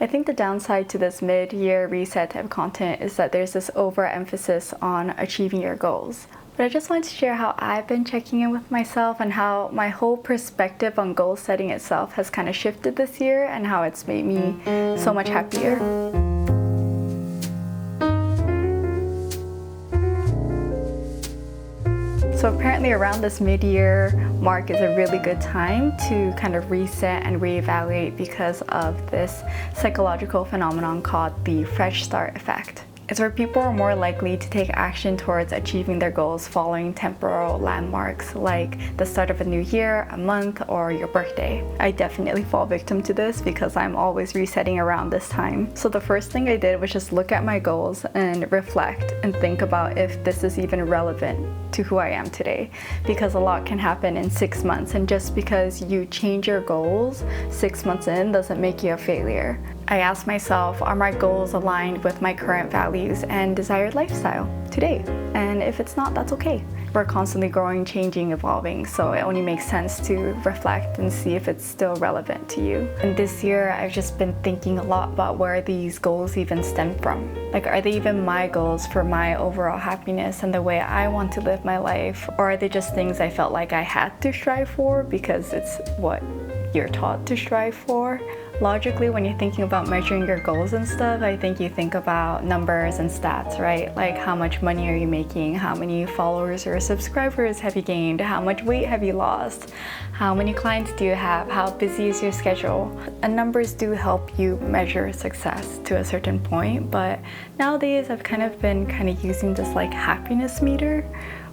I think the downside to this mid-year reset type content is that there's this overemphasis on achieving your goals. But I just wanted to share how I've been checking in with myself and how my whole perspective on goal setting itself has kind of shifted this year and how it's made me so much happier. So apparently around this mid-year mark is a really good time to kind of reset and reevaluate because of this psychological phenomenon called the fresh start effect. It's where people are more likely to take action towards achieving their goals following temporal landmarks like the start of a new year, a month, or your birthday. I definitely fall victim to this because I'm always resetting around this time. So the first thing I did was just look at my goals and reflect and think about if this is even relevant to who I am today, because a lot can happen in 6 months, and just because you change your goals 6 months in doesn't make you a failure. I asked myself, are my goals aligned with my current values and desired lifestyle today? And if it's not, that's okay. We're constantly growing, changing, evolving, so it only makes sense to reflect and see if it's still relevant to you. And this year, I've just been thinking a lot about where these goals even stem from. Like, are they even my goals for my overall happiness and the way I want to live my life? Or are they just things I felt like I had to strive for because it's what you're taught to strive for? Logically, when you're thinking about measuring your goals and stuff, I think you think about numbers and stats, right? Like, how much money are you making? How many followers or subscribers have you gained? How much weight have you lost? How many clients do you have? How busy is your schedule? And numbers do help you measure success to a certain point, but nowadays I've been using this like happiness meter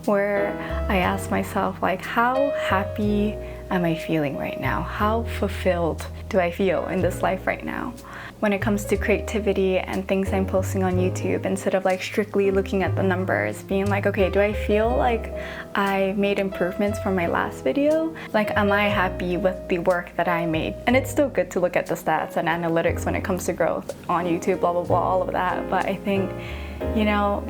where I ask myself, like, how happy am I feeling right now? How fulfilled do I feel in this life right now? When it comes to creativity and things I'm posting on YouTube, instead of like strictly looking at the numbers, being like, okay, do I feel like I made improvements from my last video? Like, am I happy with the work that I made? And it's still good to look at the stats and analytics when it comes to growth on YouTube, blah, blah, blah, all of that. But I think,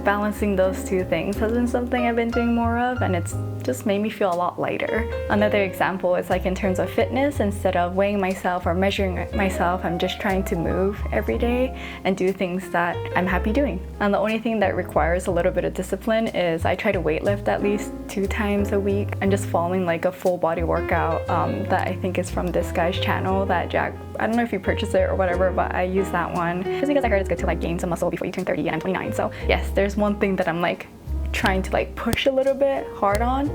balancing those two things has been something I've been doing more of, and it's just made me feel a lot lighter. Another example is like in terms of fitness, instead of weighing myself or measuring myself, I'm just trying to move every day and do things that I'm happy doing. And the only thing that requires a little bit of discipline is I try to weightlift at least 2 times a week. I'm just following like a full body workout that I think is from this guy's channel that Jack, I don't know if you purchased it or whatever, but I use that one just because I heard it's good to like gain some muscle before you turn 30, and I'm 29. So yes, there's one thing that I'm like trying to like push a little bit hard on,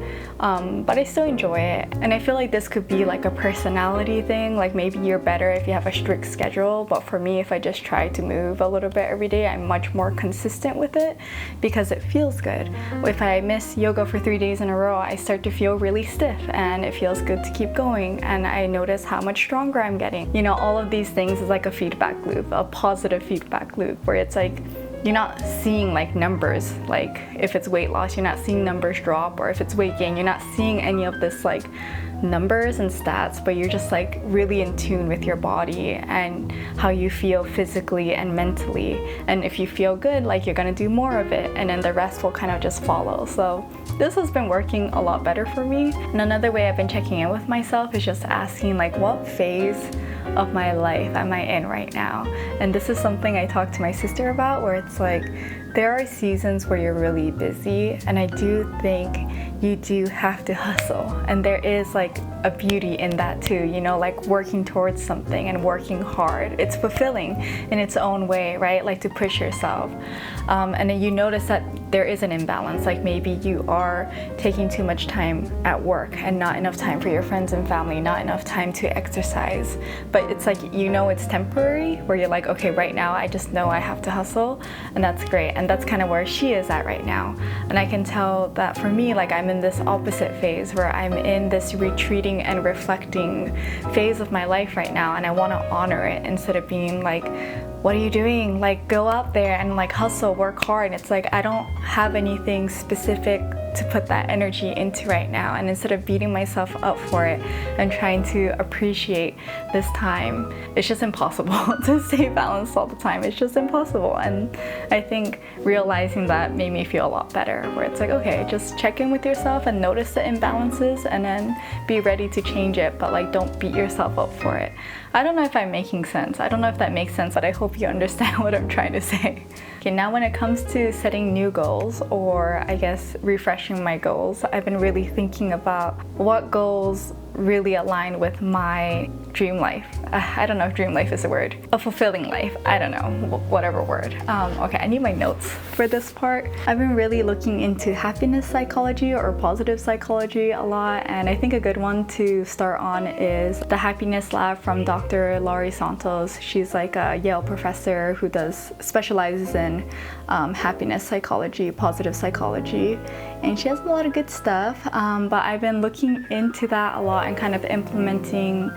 but I still enjoy it. And I feel like this could be like a personality thing, like maybe you're better if you have a strict schedule, but for me, if I just try to move a little bit every day, I'm much more consistent with it because it feels good. If I miss yoga for 3 days in a row, I start to feel really stiff and it feels good to keep going, and I notice how much stronger I'm getting. All of these things is like a feedback loop, a positive feedback loop, where it's like you're not seeing like numbers, like if it's weight loss, you're not seeing numbers drop, or if it's weight gain, you're not seeing any of this like numbers and stats, but you're just like really in tune with your body and how you feel physically and mentally. And if you feel good, like you're gonna do more of it, and then the rest will kind of just follow. So this has been working a lot better for me. And another way I've been checking in with myself is just asking like, what phase of my life am I in right now? And this is something I talked to my sister about, where it's like there are seasons where you're really busy, and I do think you do have to hustle, and there is like a beauty in that too, like working towards something and working hard. It's fulfilling in its own way, right? Like to push yourself. And then you notice that there is an imbalance, like maybe you are taking too much time at work and not enough time for your friends and family, not enough time to exercise. But it's like, it's temporary, where you're like, okay, right now I just know I have to hustle, and that's great. And that's kind of where she is at right now. And I can tell that for me, like I'm in this opposite phase where I'm in this retreating and reflecting phase of my life right now, and I want to honor it instead of being like, what are you doing? Like, go out there and like hustle, work hard. And it's like I don't have anything specific to put that energy into right now. And instead of beating myself up for it and trying to appreciate this time, it's just impossible to stay balanced all the time. It's just impossible. And I think realizing that made me feel a lot better, where it's like, okay, just check in with yourself and notice the imbalances and then be ready to change it, but like don't beat yourself up for it. I don't know if I'm making sense. I don't know if that makes sense, but I hope you understand what I'm trying to say. Okay, now when it comes to setting new goals, or I guess refreshing my goals, I've been really thinking about what goals really align with my dream life. I don't know if dream life is a word. A fulfilling life. I don't know, whatever word. Okay, I need my notes for this part. I've been really looking into happiness psychology or positive psychology a lot, and I think a good one to start on is the Happiness Lab from Dr. Laurie Santos. She's like a Yale professor who specializes in happiness psychology, positive psychology, and she has a lot of good stuff, but I've been looking into that a lot and kind of implementing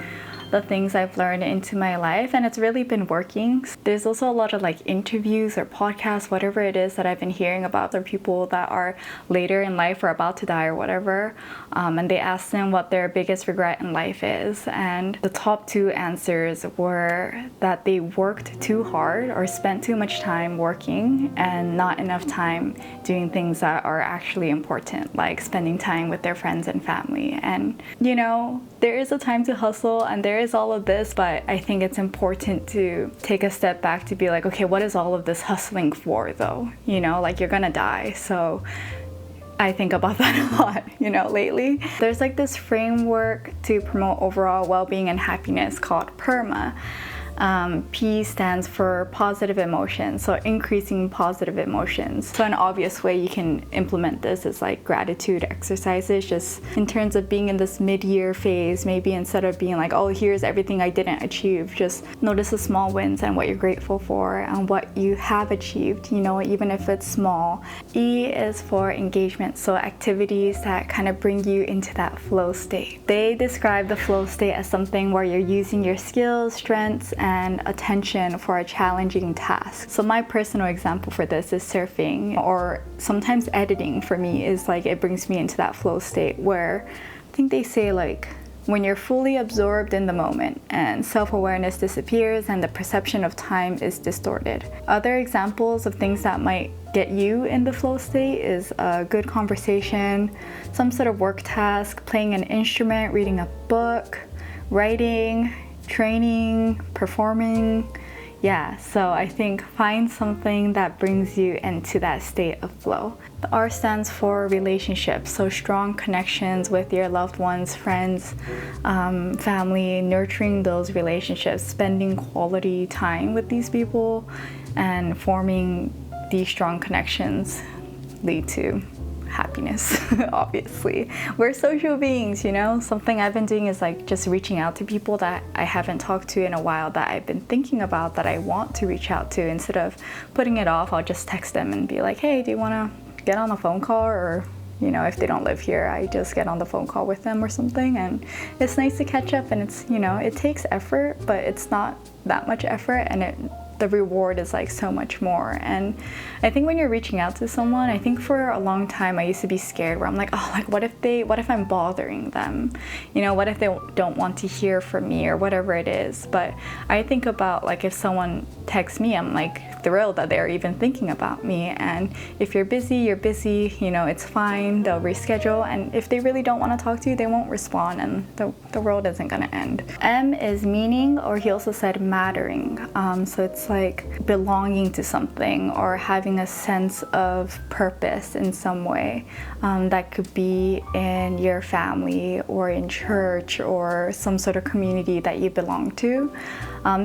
the things I've learned into my life, and it's really been working. There's also a lot of like interviews or podcasts, whatever it is that I've been hearing about, or people that are later in life or about to die or whatever, and they ask them what their biggest regret in life is, and the top two answers were that they worked too hard or spent too much time working and not enough time doing things that are actually important, like spending time with their friends and family. And you know, there is a time to hustle and there is all of this, but I think it's important to take a step back to be like, okay, what is all of this hustling for though? You know, like you're gonna die. So I think about that a lot, you know, lately. There's like this framework to promote overall well-being and happiness called PERMA. P stands for positive emotions, so increasing positive emotions. So an obvious way you can implement this is like gratitude exercises, just in terms of being in this mid-year phase. Maybe instead of being like, oh, here's everything I didn't achieve, just notice the small wins and what you're grateful for and what you have achieved, you know, even if it's small. E is for engagement, so activities that kind of bring you into that flow state. They describe the flow state as something where you're using your skills, strengths, and attention for a challenging task. So my personal example for this is surfing, or sometimes editing for me is like, it brings me into that flow state where I think they say like when you're fully absorbed in the moment and self-awareness disappears and the perception of time is distorted. Other examples of things that might get you in the flow state is a good conversation, some sort of work task, playing an instrument, reading a book, writing, training, performing. Yeah, so I think find something that brings you into that state of flow. The R stands for relationships, so strong connections with your loved ones, friends, family, nurturing those relationships, spending quality time with these people, and forming these strong connections lead to happiness. Obviously, we're social beings, you know. Something I've been doing is like just reaching out to people that I haven't talked to in a while, that I've been thinking about, that I want to reach out to. Instead of putting it off, I'll just text them and be like, hey, do you want to get on a phone call? Or, you know, if they don't live here, I just get on the phone call with them or something. And it's nice to catch up, and it's, you know, it takes effort, but it's not that much effort, and the reward is like so much more. And I think when you're reaching out to someone, I think for a long time I used to be scared, where I'm like, oh, like what if I'm bothering them? You know, what if they don't want to hear from me or whatever it is? But I think about like if someone texts me, I'm like thrilled that they're even thinking about me. And if you're busy, you know, it's fine, they'll reschedule. And if they really don't want to talk to you, they won't respond, and the world isn't gonna end. M is meaning, or he also said mattering. So it's like belonging to something or having a sense of purpose in some way. That could be in your family or in church or some sort of community that you belong to.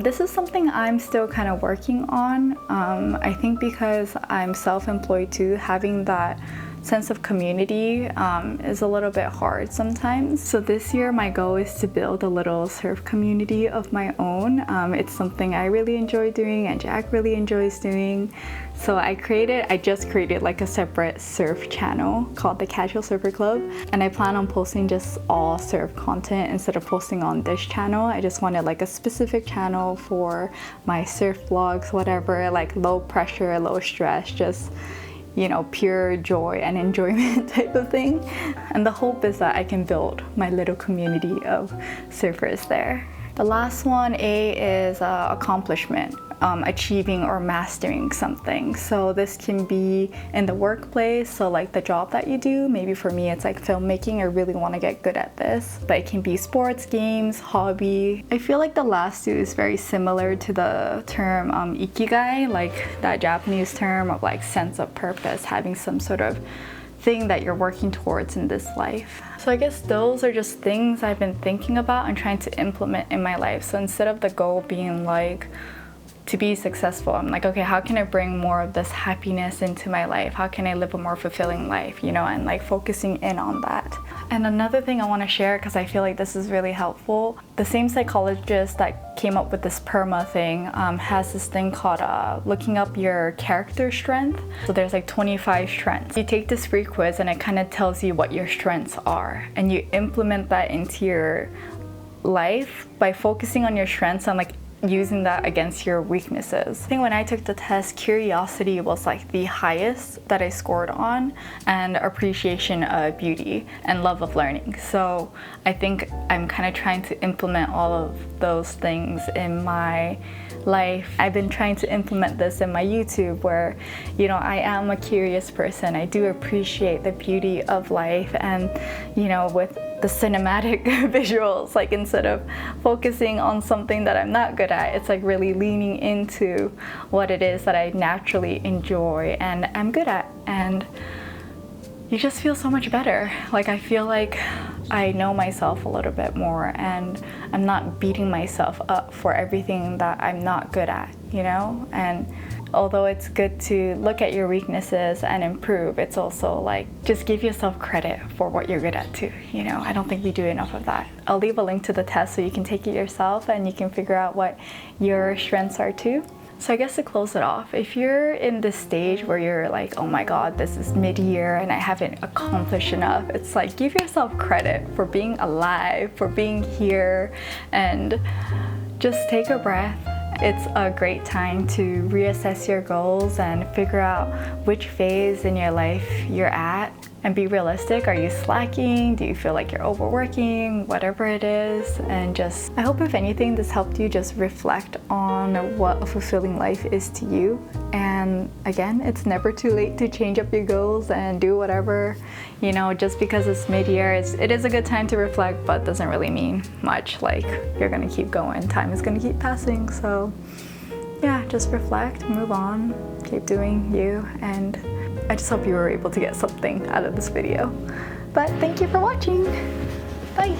This is something I'm still kind of working on. I think because I'm self-employed too, having that sense of community is a little bit hard sometimes. So this year my goal is to build a little surf community of my own. It's something I really enjoy doing and Jack really enjoys doing. So I just created like a separate surf channel called the Casual Surfer Club, and I plan on posting just all surf content instead of posting on this channel. I just wanted like a specific channel for my surf vlogs, whatever, like low pressure, low stress, just pure joy and enjoyment type of thing. And the hope is that I can build my little community of surfers there. The last one, A, is accomplishment. Achieving or mastering something. So this can be in the workplace, so like the job that you do. Maybe for me it's like filmmaking. I really want to get good at this. But it can be sports, games, hobby. I feel like the last two is very similar to the term ikigai, like that Japanese term of like sense of purpose, having some sort of thing that you're working towards in this life. So I guess those are just things I've been thinking about and trying to implement in my life. So instead of the goal being like to be successful, I'm like, okay, how can I bring more of this happiness into my life? How can I live a more fulfilling life, and like focusing in on that. And another thing I want to share, because I feel like this is really helpful, the same psychologist that came up with this perma thing has this thing called looking up your character strength. So there's like 25 strengths. You take this free quiz and it kind of tells you what your strengths are, and you implement that into your life by focusing on your strengths and like using that against your weaknesses. I think when I took the test, curiosity was like the highest that I scored on, and appreciation of beauty and love of learning. So I think I'm kind of trying to implement all of those things in my life. I've been trying to implement this in my YouTube where, I am a curious person. I do appreciate the beauty of life, and, with the cinematic visuals, like instead of focusing on something that I'm not good at, it's like really leaning into what it is that I naturally enjoy and I'm good at, and you just feel so much better. Like I feel like I know myself a little bit more, and I'm not beating myself up for everything that I'm not good at, and although it's good to look at your weaknesses and improve, it's also like just give yourself credit for what you're good at too. I don't think we do enough of that. I'll leave a link to the test so you can take it yourself and you can figure out what your strengths are too. So I guess to close it off, if you're in this stage where you're like, oh my god, this is mid-year and I haven't accomplished enough, it's like give yourself credit for being alive, for being here, and just take a breath. It's a great time to reassess your goals and figure out which phase in your life you're at, and be realistic. Are you slacking? Do you feel like you're overworking? Whatever it is. And I hope if anything this helped you just reflect on what a fulfilling life is to you. And again, it's never too late to change up your goals and do whatever. Just because it's mid-year, it is a good time to reflect, but doesn't really mean much. Like you're gonna keep going, time is gonna keep passing. So yeah, just reflect, move on, keep doing you, and I just hope you were able to get something out of this video. But thank you for watching. Bye.